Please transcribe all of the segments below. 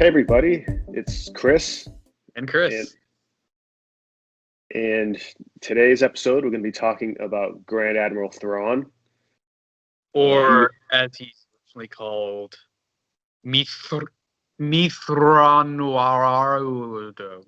Hey everybody, it's Chris, And and Chris. and today's episode we're going to be talking about Grand Admiral Thrawn. He, Or as he's originally called, Mithr Mithranuarudo.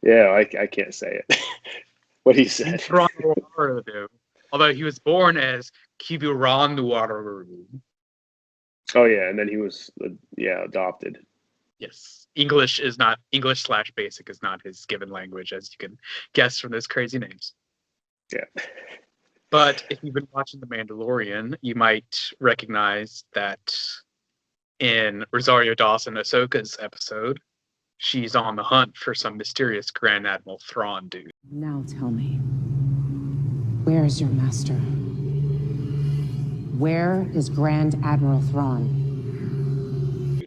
yeah, I can't say it. What he said. Mithranuarudo. Although he was born as Kibiranuarudo. Oh yeah, and then he was adopted. Yes. English/basic is not his given language, as you can guess from those crazy names. Yeah, But if you've been watching The Mandalorian, you might recognize that in Rosario Dawson Ahsoka's episode, she's on the hunt for some mysterious Grand Admiral Thrawn dude. Now tell me, where is your master? Where is Grand Admiral Thrawn?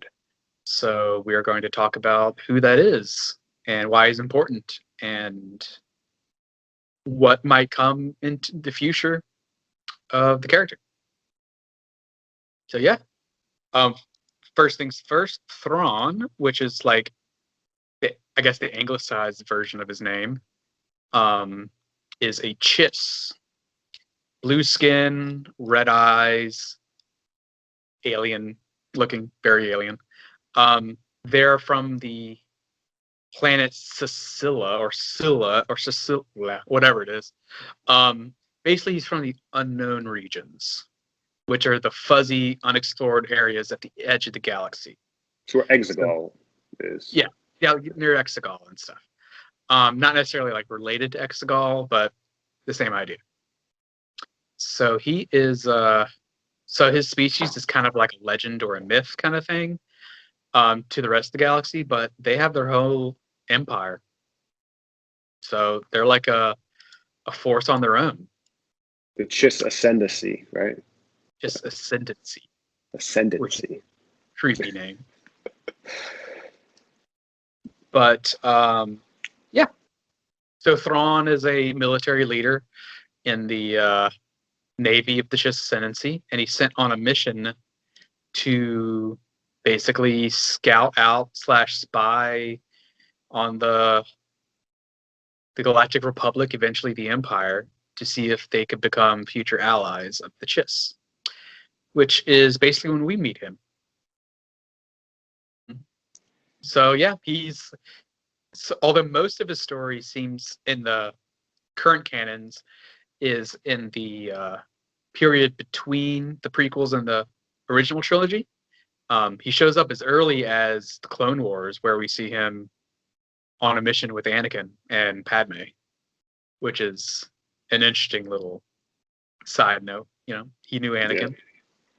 So we are going to talk about who that is and why he's important and what might come into the future of the character. So yeah. Um First things first, Thrawn, which is like I guess the anglicized version of his name, is a Chiss. Blue skin, red eyes, alien looking, very alien. They're from the planet Scylla, whatever it is. Basically, he's from the unknown regions, which are the fuzzy, unexplored areas at the edge of the galaxy. so where Exegol is. Yeah, near Exegol and stuff. Not necessarily like related to Exegol, but the same idea. So he is. So his species is kind of like a legend or a myth kind of thing to the rest of the galaxy, but they have their whole empire. So they're like a force on their own, The Chiss Ascendancy, right? just ascendancy, which is Ascendancy. a creepy name. But yeah, so Thrawn is a military leader in the Navy of the Chiss Ascendancy, and he's sent on a mission to basically scout out / spy on the Galactic Republic, eventually the Empire, to see if they could become future allies of the Chiss, which is basically when we meet him. So yeah, although most of his story seems in the current canons is in the period between the prequels and the original trilogy. He shows up as early as the Clone Wars, where we see him on a mission with Anakin and Padme, which is an interesting little side note. You know, he knew Anakin. Yeah.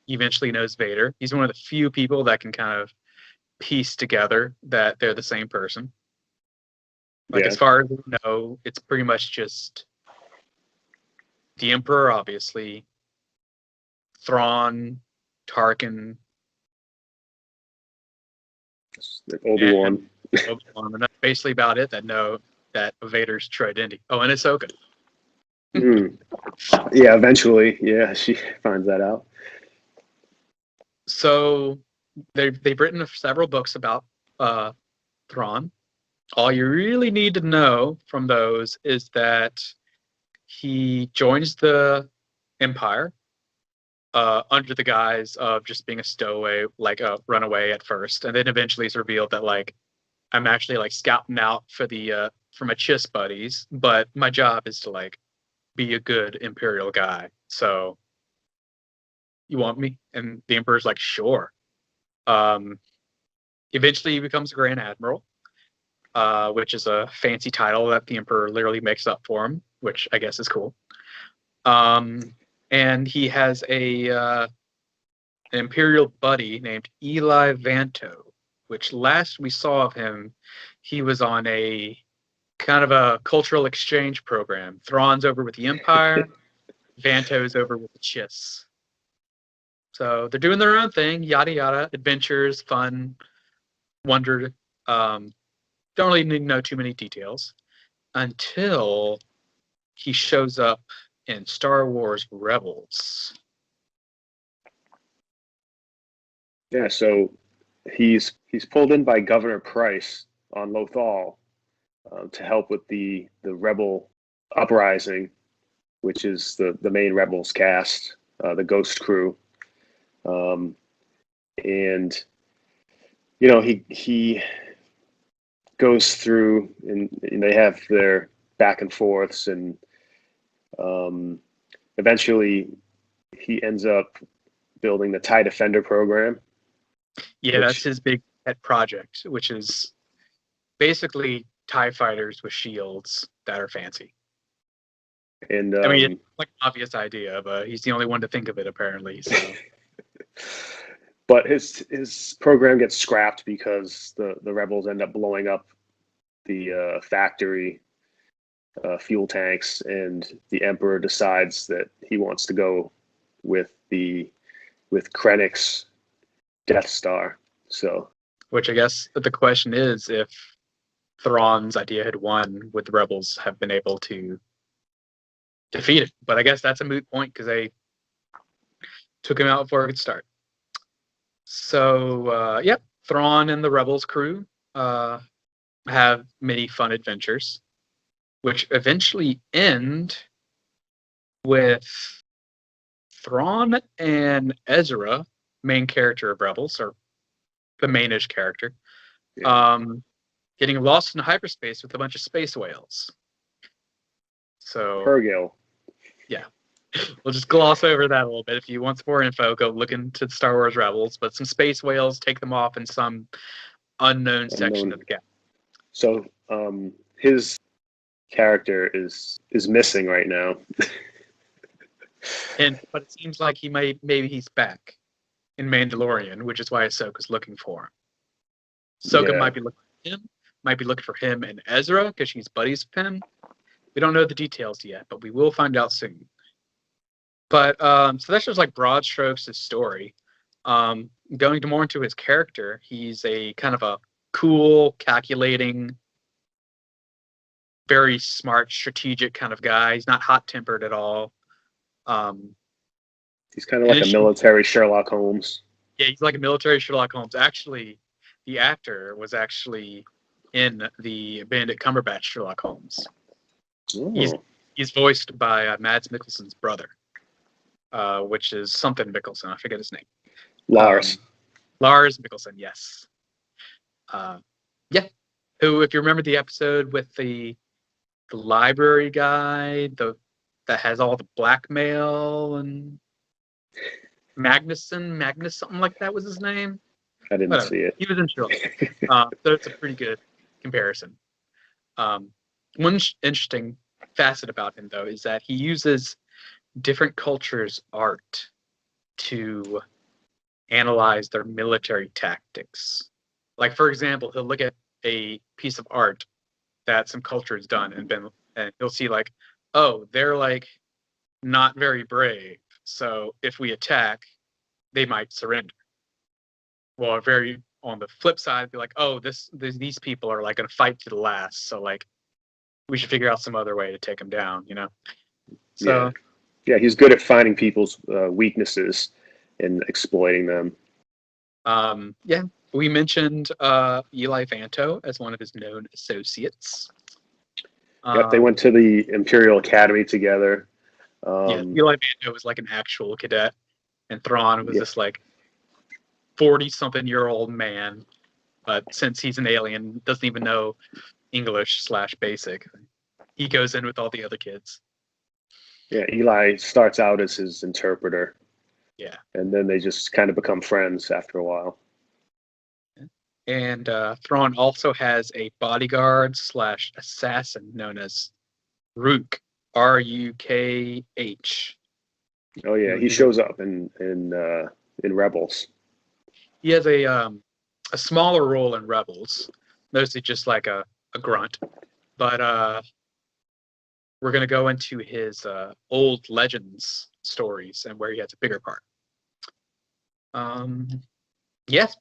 He eventually knows Vader. He's one of the few people that can kind of piece together that they're the same person. Like, Yeah. as far as we know, it's pretty much just the Emperor, obviously, Thrawn, Tarkin, Obi-Wan. and Obi-Wan. And that's basically about it that know that Vader's true identity. Oh, and Ahsoka. Yeah, eventually. Yeah, she finds that out. So they've written several books about Thrawn. All you really need to know from those is that he joins the Empire under the guise of just being a stowaway, like a runaway at first, and then eventually it's revealed that like I'm actually like scouting out for my Chiss buddies, but my job is to like be a good Imperial guy. So you want me? And the Emperor's like, sure. Eventually he becomes Grand Admiral, which is a fancy title that the Emperor literally makes up for him, which I guess is cool. And he has an Imperial buddy named Eli Vanto, which last we saw of him, he was on a kind of a cultural exchange program. Thrawn's over with the Empire, Vanto's over with the Chiss. So they're doing their own thing, yada yada, adventures, fun, wonder. Don't really need to know too many details until he shows up in Star Wars Rebels. Yeah, so he's pulled in by Governor Price on Lothal to help with the rebel uprising, which is the main rebels cast, the Ghost Crew, um, and he goes through and they have their back and forths, and um, eventually he ends up building the TIE Defender program, Yeah, that's which his big pet project, which is basically TIE fighters with shields that are fancy. and I mean, it's like an obvious idea, but he's the only one to think of it, apparently. So, but his program gets scrapped because the rebels end up blowing up the factory fuel tanks, and the Emperor decides that he wants to go with Krennic's Death Star. So, which I guess the question is if Thrawn's idea had won, would the rebels have been able to defeat it? But I guess that's a moot point because they took him out before it could start. So, yep, Thrawn and the rebels crew have many fun adventures, which eventually end with Thrawn and Ezra, main character of Rebels, or the mainish character, yeah. getting lost in hyperspace with a bunch of space whales. So, Pergil. yeah, we'll just gloss over that a little bit. If you want some more info, go look into the Star Wars Rebels. But some space whales take them off in some unknown section of the galaxy. So his character is missing right now. But it seems like maybe he's back in Mandalorian, which is why Ahsoka's looking for him. Ahsoka Yeah. might be looking for him and Ezra because she's buddies with him. We don't know the details yet, but we will find out soon. But so that's just like broad strokes his story. Going more into his character, he's a kind of a cool, calculating, very smart, strategic kind of guy. He's not hot-tempered at all. He's kind of like a military Sherlock Holmes. Yeah, he's like a military Sherlock Holmes. Actually, the actor was actually in the Benedict Cumberbatch Sherlock Holmes. Oh. He's voiced by Mads Mikkelsen's brother, which is something Mikkelsen. I forget his name. Lars. Lars Mikkelsen, yes. Yeah. Who, if you remember the episode with the library guy, that has all the blackmail and Magnus, something like that was his name. I didn't see it. He was in Sherlock. So it's a pretty good comparison. One interesting facet about him, though, is that he uses different cultures' art to analyze their military tactics. Like, for example, he'll look at a piece of art that some culture has done and he'll see like, oh, they're like not very brave. So if we attack, they might surrender. Well, on the flip side, be like, oh, these people are like going to fight to the last. So like, we should figure out some other way to take them down, So yeah, he's good at finding people's weaknesses and exploiting them. Yeah, we mentioned Eli Vanto as one of his known associates. Yep, they went to the Imperial Academy together. Yeah, Eli Vanto was like an actual cadet, and Thrawn was this like 40-something-year-old man, but since he's an alien, doesn't even know English/basic. He goes in with all the other kids. Yeah, Eli starts out as his interpreter. Yeah. And then they just kind of become friends after a while. And Thrawn also has a bodyguard/assassin known as Rukh, Rukh. Oh yeah, he shows up in Rebels. He has a smaller role in Rebels, mostly just like a grunt. But we're going to go into his old Legends stories and where he has a bigger part. Yes.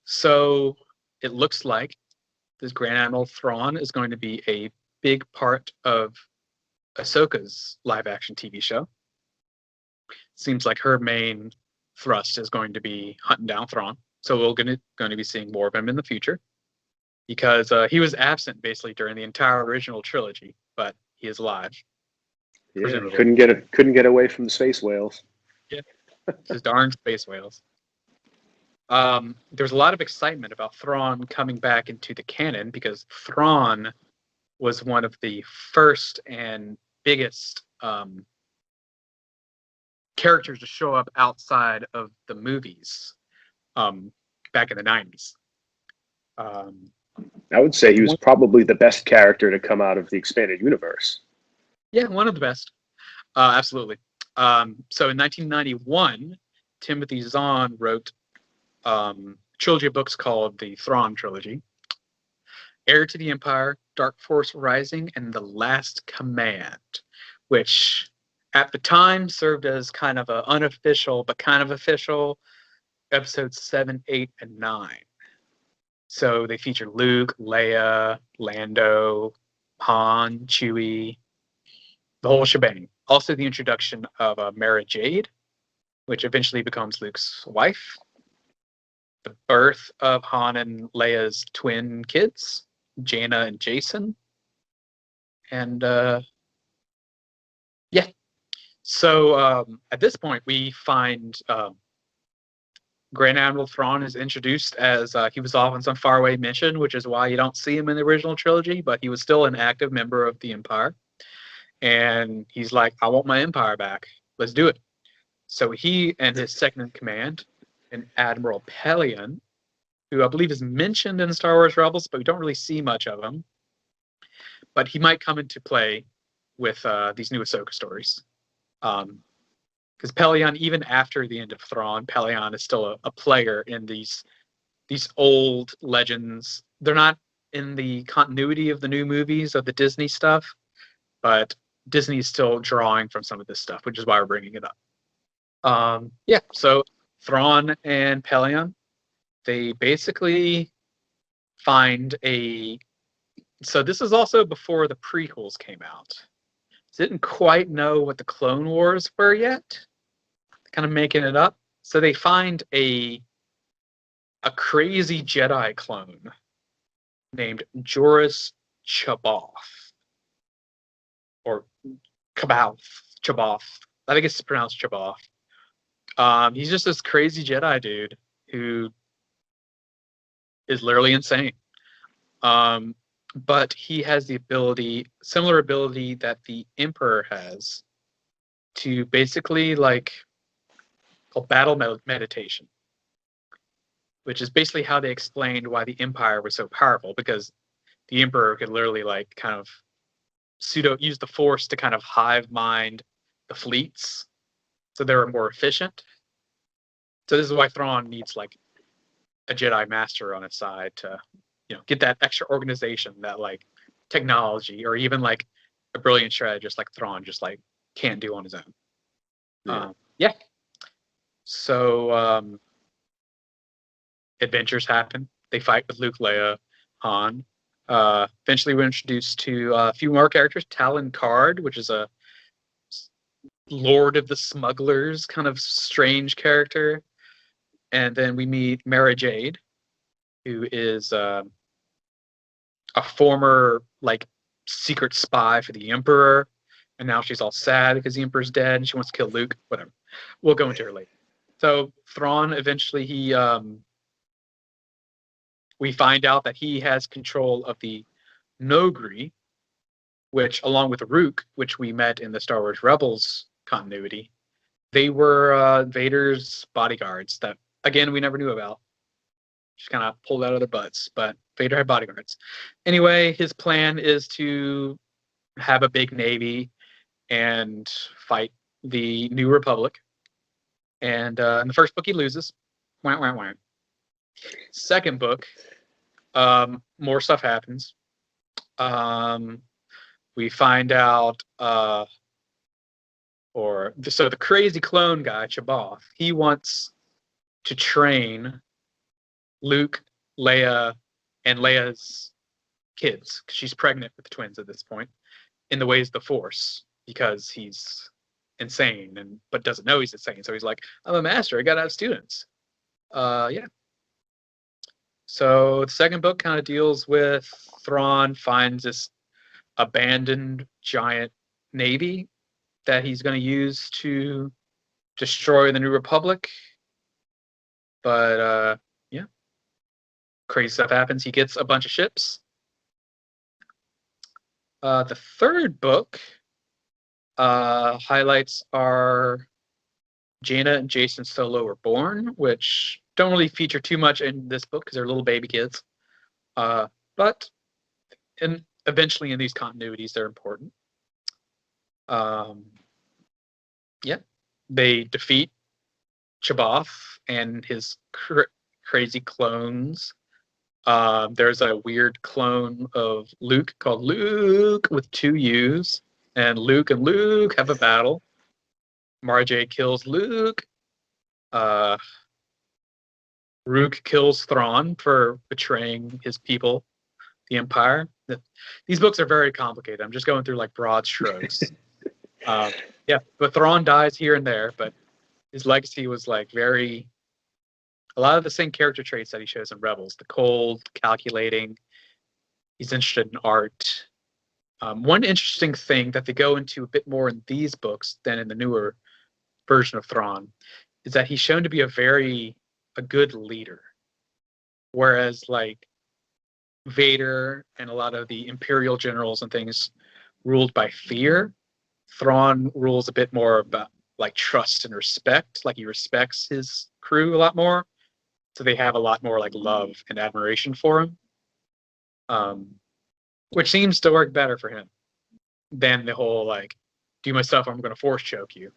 So it looks like this Grand Admiral Thrawn is going to be a big part of Ahsoka's live-action TV show. Seems like her main thrust is going to be hunting down Thrawn. So we're going to be seeing more of him in the future, because he was absent basically during the entire original trilogy, but he is alive. Yeah, Presumably. couldn't get away from the space whales. Yeah, his darn space whales. There's a lot of excitement about Thrawn coming back into the canon, because Thrawn was one of the first and biggest characters to show up outside of the movies back in the 90s. I would say he was probably the best character to come out of the expanded universe. Yeah, one of the best. Absolutely. So in 1991, Timothy Zahn wrote a trilogy of books called the Thrawn Trilogy: Heir to the Empire, Dark Force Rising, and The Last Command, which at the time served as kind of an unofficial but kind of official episodes 7, 8, and 9. So they feature Luke, Leia, Lando, Han, Chewie, the whole shebang. Also the introduction of Mara Jade, which eventually becomes Luke's wife. The birth of Han and Leia's twin kids, Jaina and Jason. And yeah. So at this point, we find Grand Admiral Thrawn is introduced as he was off on some faraway mission, which is why you don't see him in the original trilogy, but he was still an active member of the Empire. And he's like, I want my Empire back. Let's do it. So he and his second in command, an Admiral Pellaeon, who I believe is mentioned in Star Wars Rebels, but we don't really see much of him. But he might come into play with these new Ahsoka stories. Because Pellaeon, even after the end of Thrawn, Pellaeon is still a player in these old legends. They're not in the continuity of the new movies of the Disney stuff, but Disney is still drawing from some of this stuff, which is why we're bringing it up. Yeah, so Thrawn and Pellaeon, they basically find a... So this is also before the prequels came out. Didn't quite know what the Clone Wars were yet. Kind of making it up. So they find a crazy Jedi clone named Joruus C'baoth. Or C'baoth. I think it's pronounced C'baoth. He's just this crazy Jedi dude who is literally insane. But he has the ability, similar ability that the Emperor has, to basically called battle meditation, which is basically how they explained why the Empire was so powerful, because the Emperor could literally kind of use the Force to kind of hive mind the fleets, so they were more efficient. So this is why Thrawn needs a Jedi Master on his side to get that extra organization, that technology, or even a brilliant strategist like Thrawn just can't do on his own. Yeah. So adventures happen. They fight with Luke, Leia, Han. Eventually we're introduced to a few more characters. Talon Card, which is a Lord of the Smugglers kind of strange character. And then we meet Mara Jade, who is a former secret spy for the Emperor, and now she's all sad because the Emperor's dead and she wants to kill Luke. Whatever, we'll go into her later. So Thrawn, eventually we find out that he has control of the Nogri, which, along with Rook, which we met in the Star Wars Rebels continuity, they were Vader's bodyguards that, again, we never knew about. Just kind of pulled out of their butts, but Vader had bodyguards. Anyway, his plan is to have a big navy and fight the New Republic. And in the first book, he loses. Wah, wah, wah. Second book, more stuff happens. We find out, so the crazy clone guy, C'baoth, he wants to train Luke, Leia, and Leia's kids, because she's pregnant with the twins at this point, in the ways of the Force, because he's insane, but doesn't know he's insane. So he's like, I'm a master. I got to have students. Yeah. So the second book kind of deals with Thrawn finds this abandoned giant navy that he's going to use to destroy the New Republic. But yeah, crazy stuff happens. He gets a bunch of ships. The third book highlights are Jaina and Jason Solo were born, which don't really feature too much in this book because they're little baby kids. But eventually in these continuities, they're important. Yeah, they defeat Chaboth and his crazy clones. There's a weird clone of Luke called Luke with 2 U's, and Luke have a battle. Mara Jade kills Luke. Rook kills Thrawn for betraying his people, the Empire. These books are very complicated. I'm just going through like broad strokes. Yeah, but Thrawn dies here and there, but his legacy was like a lot of the same character traits that he shows in Rebels. The cold, calculating. He's interested in art. One interesting thing that they go into a bit more in these books than in the newer version of Thrawn is that he's shown to be a good leader. Whereas like Vader and a lot of the Imperial generals and things ruled by fear, Thrawn rules a bit more about like trust and respect. Like he respects his crew a lot more. So they have a lot more like love and admiration for him. Which seems to work better for him than the whole like, do my stuff or I'm gonna force choke you.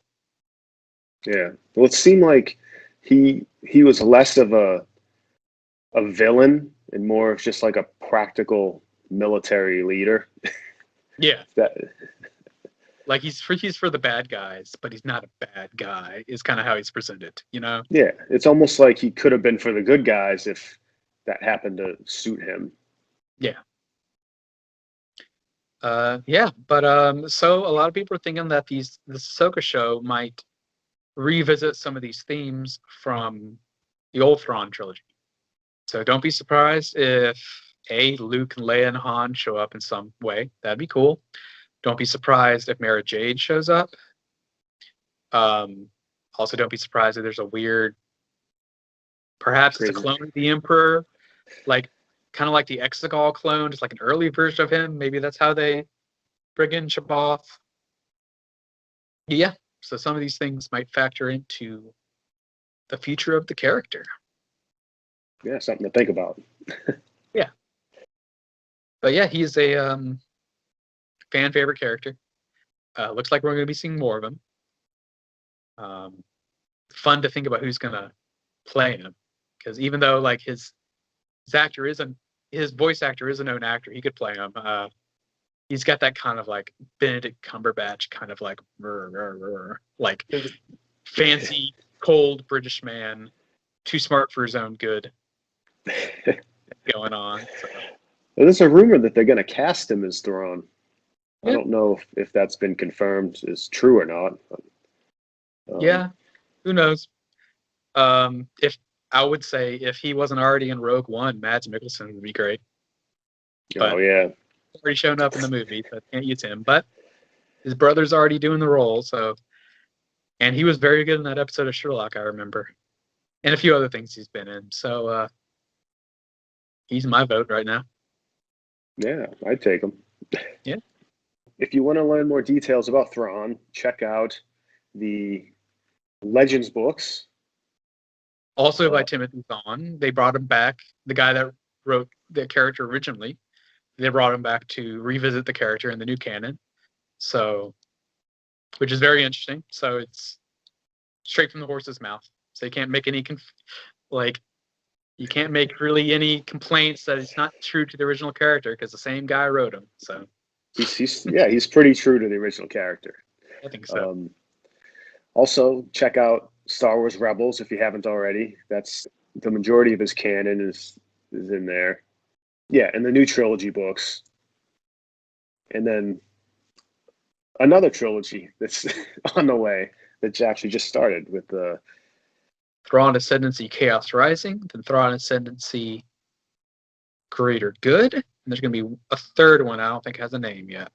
Yeah. Well, it seemed like he was less of a villain and more of just like a practical military leader. Yeah. That like he's for the bad guys, but he's not a bad guy, is kind of how he's presented, you know? Yeah. It's almost like he could have been for the good guys if that happened to suit him. Yeah. Yeah, but so a lot of people are thinking that the Ahsoka show might revisit some of these themes from the old Thrawn trilogy. So don't be surprised if Luke and Leia and Han show up in some way. That'd be cool. Don't be surprised if Mara Jade shows up. Also, don't be surprised if there's a weird, perhaps it's a clone of the Emperor, like kind of like the Exegol clone, just like an early version of him. Maybe that's how they bring in Chaboth. Yeah, so some of these things might factor into the future of the character. Yeah, something to think about. Yeah. But yeah, he's a fan favorite character. Looks like we're going to be seeing more of him. Fun to think about who's going to play him, because even though like his voice actor is a known actor, he could play him. He's got that kind of like Benedict Cumberbatch kind of like like fancy, cold British man, too smart for his own good going on. So. Well, there's a rumor that they're going to cast him as Thrawn. Yeah. I don't know if that's been confirmed as true or not. But, yeah, who knows? If I would say if he wasn't already in Rogue One, Mads Mikkelsen would be great. But yeah. He's already shown up in the movie, so I can't use him. But his brother's already doing the role, so. And he was very good in that episode of Sherlock, I remember. And a few other things he's been in. So he's my vote right now. Yeah, I'd take him. Yeah. If you want to learn more details about Thrawn, check out the Legends books. Also by Timothy Zahn. They brought him back. The guy that wrote the character originally, they brought him back to revisit the character in the new canon. So, which is very interesting. So it's straight from the horse's mouth. So you can't make any you can't make really any complaints that it's not true to the original character because the same guy wrote him. So he's pretty true to the original character. I think so. Also, check out Star Wars Rebels if you haven't already. That's the majority of his canon is in there. Yeah, and the new trilogy books. And then another trilogy that's on the way that actually just started with the Thrawn Ascendancy Chaos Rising, then Thrawn Ascendancy Greater Good, and there's going to be a third one I don't think has a name yet.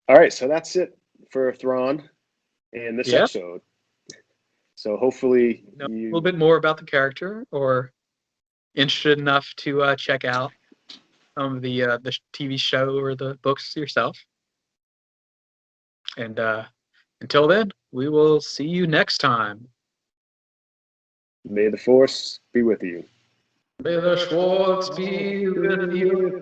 All right, so that's it for Thrawn in this Yeah. episode. So hopefully Know a little bit more about the character, or interested enough to check out some of the TV show or the books yourself. And until then, we will see you next time. may the Force be with you. May the Schwartz be with you.